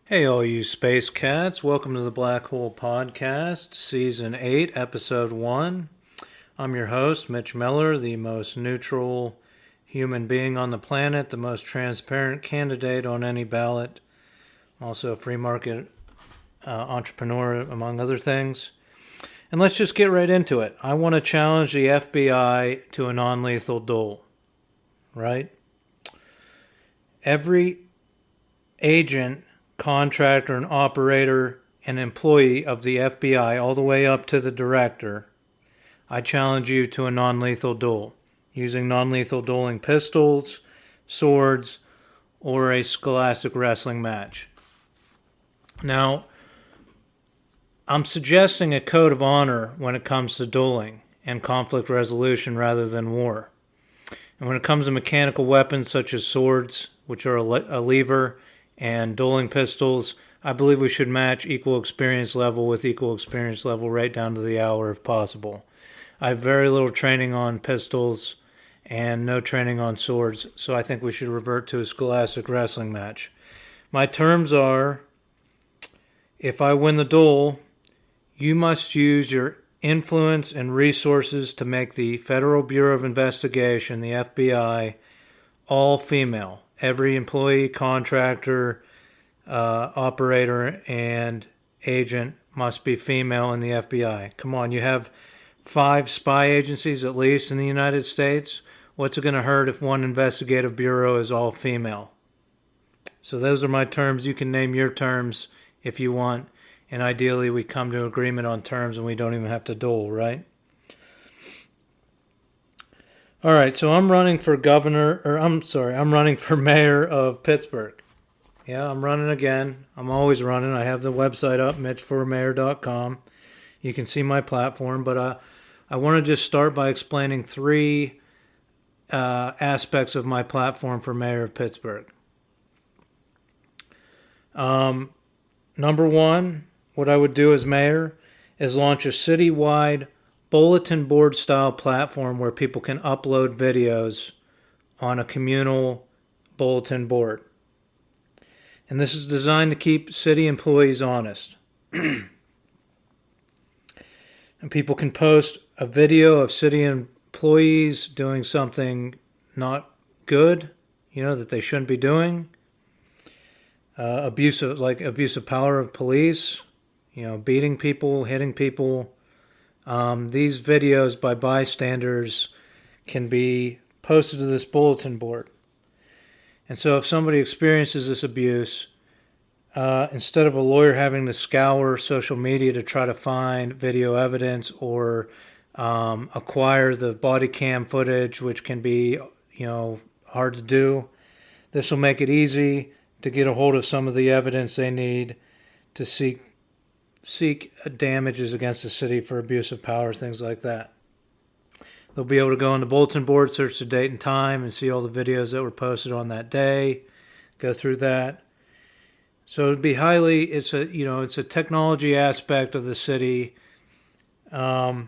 Hey, all you space cats. Welcome to the Black Hole Podcast, Season 8, Episode 1. I'm your host, Mitch Miller, the most neutral human being on the planet, the most transparent candidate on any ballot, also a free market entrepreneur, among other things. And let's just get right into it. I want to challenge the FBI to a non lethal duel, right? Every agent, contractor, and operator and employee of the FBI, all the way up to the director, I challenge you to a non-lethal duel using non-lethal dueling pistols, swords, or a scholastic wrestling match. Now, I'm suggesting a code of honor when it comes to dueling and conflict resolution rather than war. And when it comes to mechanical weapons such as swords, which are a lever, and dueling pistols, I believe we should match equal experience level with equal experience level right down to the hour if possible. I have very little training on pistols and no training on swords, so I think we should revert to a scholastic wrestling match. My terms are, if I win the duel, you must use your influence and resources to make the Federal Bureau of Investigation, the FBI, all female. Every employee, contractor, operator, and agent must be female in the FBI. Come on, you have 5 spy agencies at least in the United States. What's it going to hurt if one investigative bureau is all female? So those are my terms. You can name your terms if you want. And ideally, we come to agreement on terms and we don't even have to duel, right? All right, so I'm running for I'm running for mayor of Pittsburgh. Yeah, I'm running again. I'm always running. I have the website up, mitchformayor.com. You can see my platform, but I want to just start by explaining 3 aspects of my platform for mayor of Pittsburgh. Number 1, what I would do as mayor is launch a citywide bulletin board style platform where people can upload videos on a communal bulletin board. And this is designed to keep city employees honest. And people can post a video of city employees doing something not good, that they shouldn't be doing. Abuse of power of police, beating people, hitting people. These videos by bystanders can be posted to this bulletin board. And so if somebody experiences this abuse, instead of a lawyer having to scour social media to try to find video evidence or acquire the body cam footage, which can be, hard to do, this will make it easy to get a hold of some of the evidence they need to seek damages against the city for abuse of power, things like that. They'll be able to go on the bulletin board, search the date and time, and see all the videos that were posted on that day, go through that. So it'd be it's a technology aspect of the city, but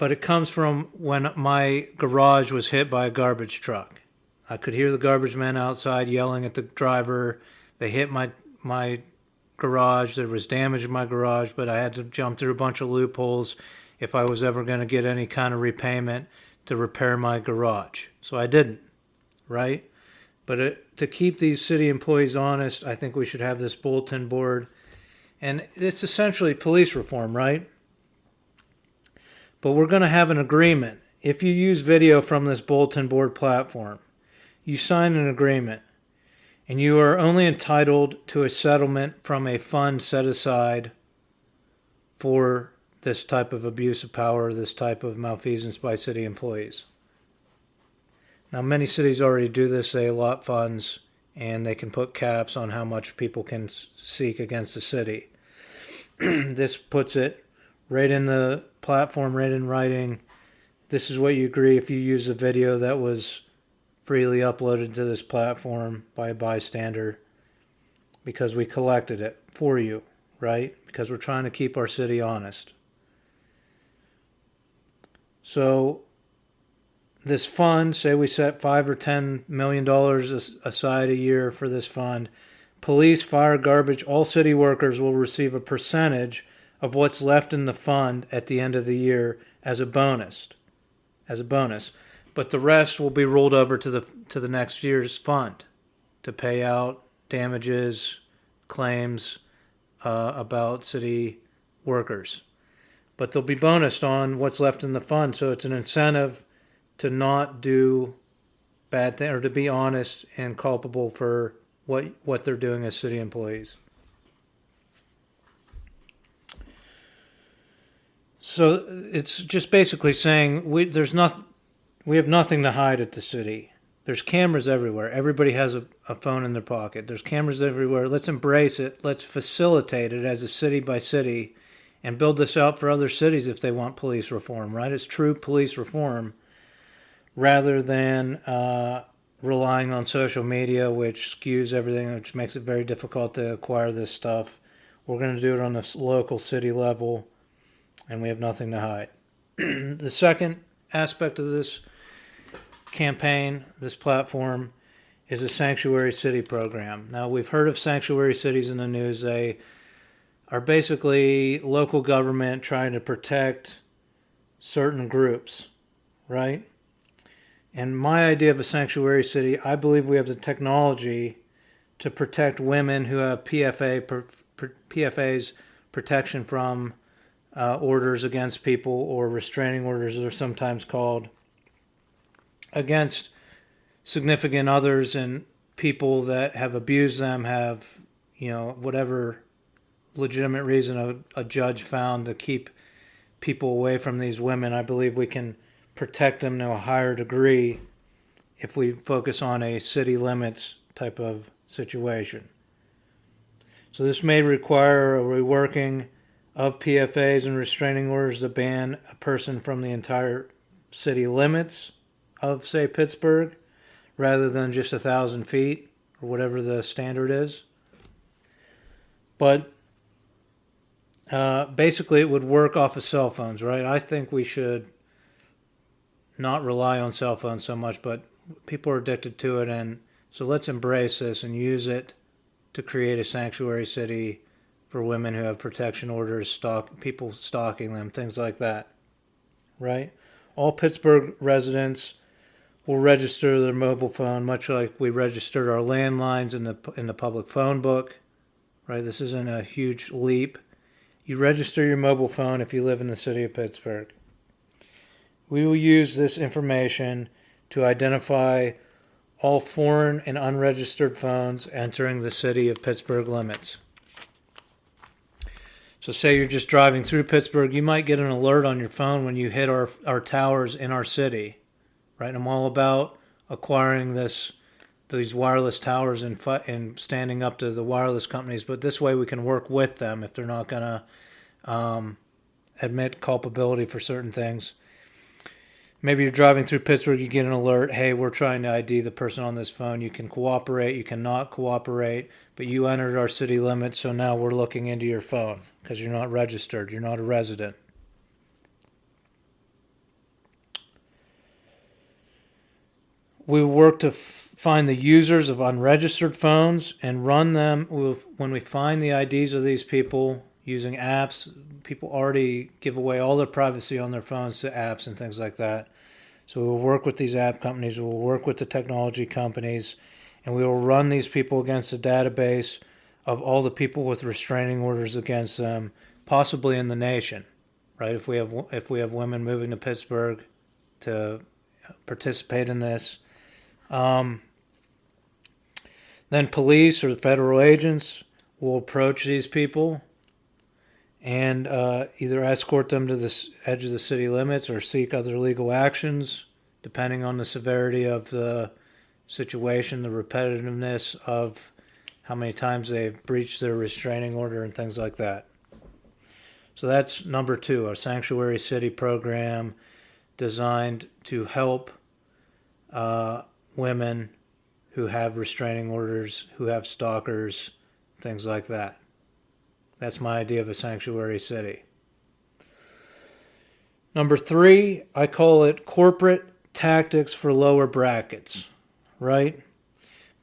it comes from when my garage was hit by a garbage truck. I could hear the garbage men outside yelling at the driver. They hit my garage. There was damage in my garage, but I had to jump through a bunch of loopholes if I was ever going to get any kind of repayment to repair my garage. So I didn't, right? But to keep these city employees honest, I think we should have this bulletin board. And it's essentially police reform, right? But we're going to have an agreement. If you use video from this bulletin board platform, you sign an agreement. And you are only entitled to a settlement from a fund set aside for this type of abuse of power, this type of malfeasance by city employees. Now, many cities already do this. They allot funds, and they can put caps on how much people can seek against the city. This puts it right in the platform, right in writing. This is what you agree if you use a video that was freely uploaded to this platform by a bystander because we collected it for you, right? Because we're trying to keep our city honest. So this fund, say we set $5 or $10 million aside a year for this fund, police, fire, garbage, all city workers will receive a percentage of what's left in the fund at the end of the year as a bonus. But the rest will be rolled over to the next year's fund to pay out damages, claims about city workers. But they'll be bonused on what's left in the fund, so it's an incentive to not do bad things, or to be honest and culpable for what they're doing as city employees. So it's just basically saying we have nothing to hide at the city. There's cameras everywhere. Everybody has a phone in their pocket. There's cameras everywhere. Let's embrace it. Let's facilitate it as a city by city and build this out for other cities if they want police reform, right? It's true police reform rather than relying on social media, which skews everything, which makes it very difficult to acquire this stuff. We're going to do it on the local city level, and we have nothing to hide. The second aspect of this campaign, this platform, is a sanctuary city program. Now, we've heard of sanctuary cities in the news. They are basically local government trying to protect certain groups, right? And my idea of a sanctuary city, I believe we have the technology to protect women who have PFA's protection from orders against people, or restraining orders, they're sometimes called, against significant others and people that have abused them, have, whatever legitimate reason a judge found to keep people away from these women. I believe we can protect them to a higher degree if we focus on a city limits type of situation. So this may require a reworking of PFAs and restraining orders to ban a person from the entire city limits of, say, Pittsburgh, rather than just 1,000 feet or whatever the standard is. But basically it would work off of cell phones, right? I think we should not rely on cell phones so much, but people are addicted to it, and so let's embrace this and use it to create a sanctuary city for women who have protection orders, people stalking them, things like that, right? All Pittsburgh residents will register their mobile phone, much like we registered our landlines in the public phone book, right? This isn't a huge leap. You register your mobile phone if you live in the city of Pittsburgh. We will use this information to identify all foreign and unregistered phones entering the city of Pittsburgh limits. So say you're just driving through Pittsburgh, you might get an alert on your phone when you hit our towers in our city, right? And I'm all about acquiring these wireless towers and standing up to the wireless companies, but this way we can work with them if they're not going to admit culpability for certain things. Maybe you're driving through Pittsburgh, you get an alert, hey, we're trying to ID the person on this phone. You can cooperate, you cannot cooperate, but you entered our city limits, so now we're looking into your phone because you're not registered, you're not a resident. We work to find the users of unregistered phones and run them. When we find the IDs of these people using apps, people already give away all their privacy on their phones to apps and things like that. So we'll work with these app companies, we'll work with the technology companies, and we will run these people against a database of all the people with restraining orders against them, possibly in the nation, right? If we have women moving to Pittsburgh to participate in this. Then police or the federal agents will approach these people and either escort them to the edge of the city limits or seek other legal actions, depending on the severity of the situation, the repetitiveness of how many times they've breached their restraining order and things like that. So that's number 2, a sanctuary city program designed to help women who have restraining orders, who have stalkers, things like that. That's my idea of a sanctuary city. Number 3, I call it corporate tactics for lower brackets, right?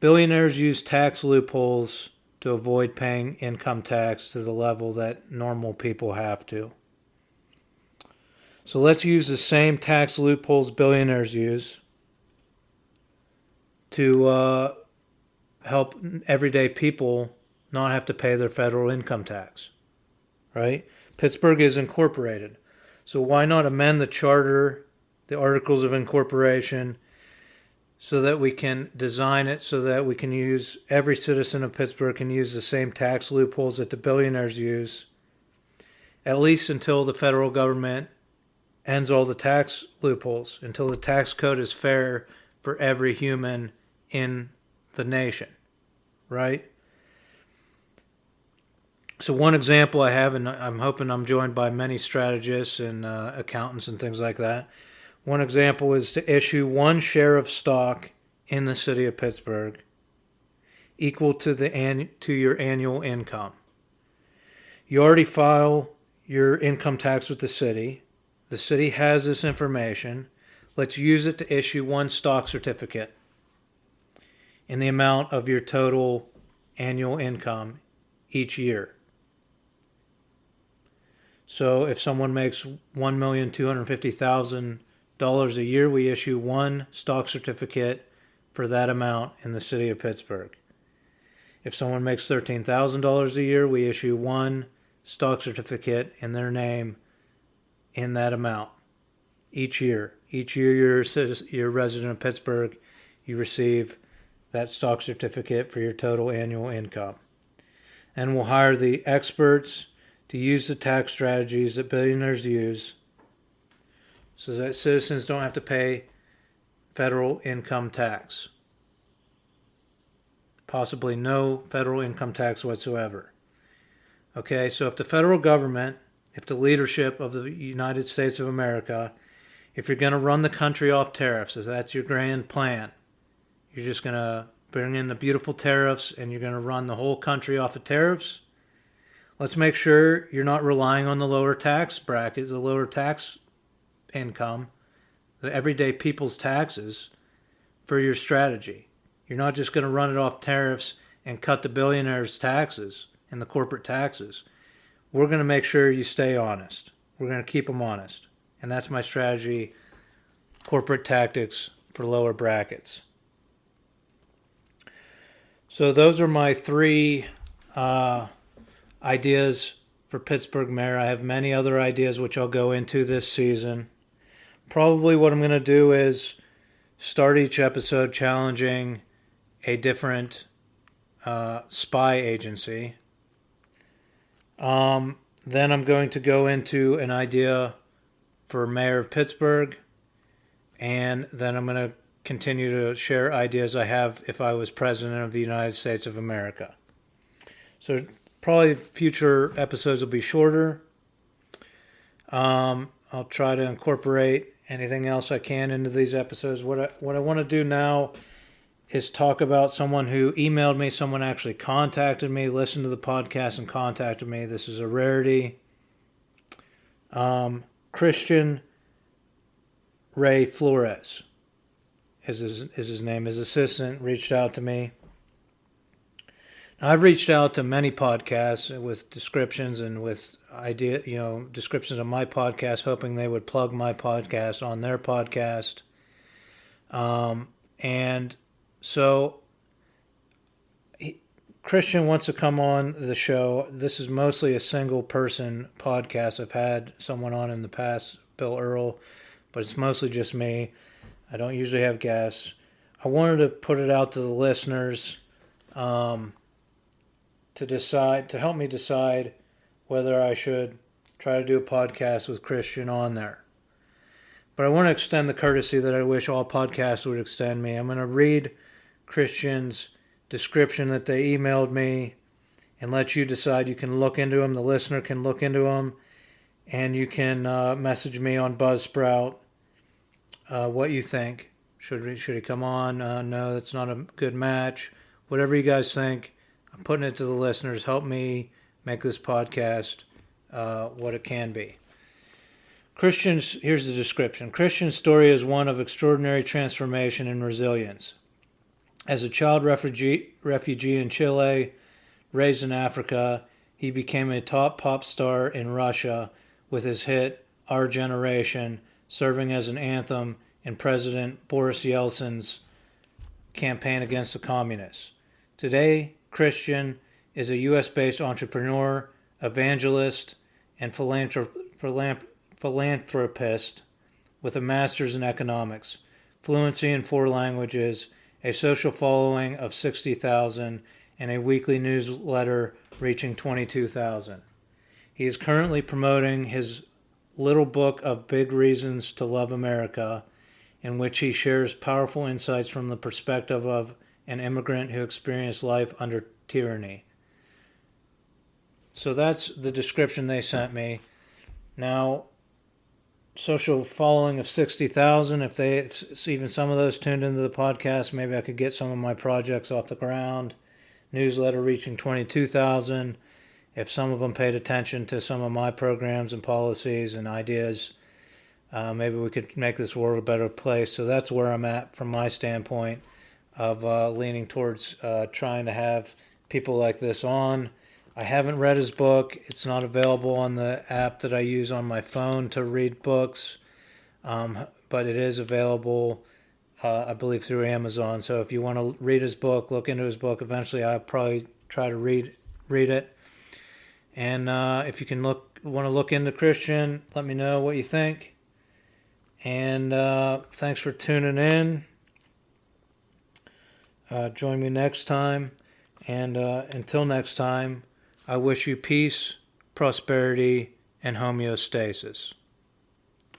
Billionaires use tax loopholes to avoid paying income tax to the level that normal people have to. So let's use the same tax loopholes billionaires use to help everyday people not have to pay their federal income tax, right? Pittsburgh is incorporated. So why not amend the charter, the articles of incorporation, so that we can design it so that we can use, every citizen of Pittsburgh can use the same tax loopholes that the billionaires use, at least until the federal government ends all the tax loopholes, until the tax code is fair for every human in the nation, right? So one example I have, and I'm hoping I'm joined by many strategists and accountants and things like that. One example is to issue one share of stock in the city of Pittsburgh equal to your annual income. You already file your income tax with the city. The city has this information. Let's use it to issue one stock certificate in the amount of your total annual income each year. So if someone makes $1,250,000 a year, we issue one stock certificate for that amount in the city of Pittsburgh. If someone makes $13,000 a year, we issue one stock certificate in their name in that amount each year. Each year you're a resident of Pittsburgh, you receive that stock certificate for your total annual income. And we'll hire the experts to use the tax strategies that billionaires use so that citizens don't have to pay federal income tax. Possibly no federal income tax whatsoever. Okay, so if the federal government, if the leadership of the United States of America, if you're going to run the country off tariffs, if that's your grand plan, you're just going to bring in the beautiful tariffs and you're going to run the whole country off of tariffs, let's make sure you're not relying on the lower tax brackets, the lower tax income, the everyday people's taxes for your strategy. You're not just going to run it off tariffs and cut the billionaires' taxes and the corporate taxes. We're going to make sure you stay honest. We're going to keep them honest. And that's my strategy, corporate tactics for lower brackets. So those are my three ideas for Pittsburgh Mayor. I have many other ideas which I'll go into this season. Probably what I'm going to do is start each episode challenging a different spy agency. Then I'm going to go into an idea for Mayor of Pittsburgh, and then I'm going to continue to share ideas I have if I was President of the United States of America. So probably future episodes will be shorter. I'll try to incorporate anything else I can into these episodes. What I want to do now is talk about someone who emailed me. Someone actually contacted me, listened to the podcast and contacted me. This is a rarity. Christian Ray Flores is his name. His assistant reached out to me. Now, I've reached out to many podcasts with descriptions and with descriptions of my podcast, hoping they would plug my podcast on their podcast. And so Christian wants to come on the show. This is mostly a single person podcast. I've had someone on in the past, Bill Earl, but it's mostly just me. I don't usually have guests. I wanted to put it out to the listeners to help me decide whether I should try to do a podcast with Christian on there. But I want to extend the courtesy that I wish all podcasts would extend me. I'm going to read Christian's description that they emailed me and let you decide. You can look into them. The listener can look into them. And you can message me on Buzzsprout what you think. Should he come on? No, that's not a good match. Whatever you guys think, I'm putting it to the listeners. Help me make this podcast what it can be. Here's the description. Christian's story is one of extraordinary transformation and resilience. As a child refugee in Chile, Raised in Africa, he became a top pop star in Russia with his hit Our Generation, serving as an anthem in President Boris Yeltsin's campaign against the communists. Today, Christian is a U.S.-based entrepreneur, evangelist, and philanthropist with a master's in economics, fluency in 4 languages, a social following of 60,000, and a weekly newsletter reaching 22,000. He is currently promoting his little book of Big Reasons to Love America, in which he shares powerful insights from the perspective of an immigrant who experienced life under tyranny. So that's the description they sent me. Now, social following of 60,000, if even some of those tuned into the podcast, maybe I could get some of my projects off the ground. Newsletter reaching 22,000. If some of them paid attention to some of my programs and policies and ideas, maybe we could make this world a better place. So that's where I'm at from my standpoint of leaning towards trying to have people like this on. I haven't read his book. It's not available on the app that I use on my phone to read books, but it is available, I believe, through Amazon. So if you want to read his book, look into his book. Eventually, I'll probably try to read it. And if you want to look into Christian, let me know what you think. And thanks for tuning in. Join me next time. And until next time, I wish you peace, prosperity, and homeostasis.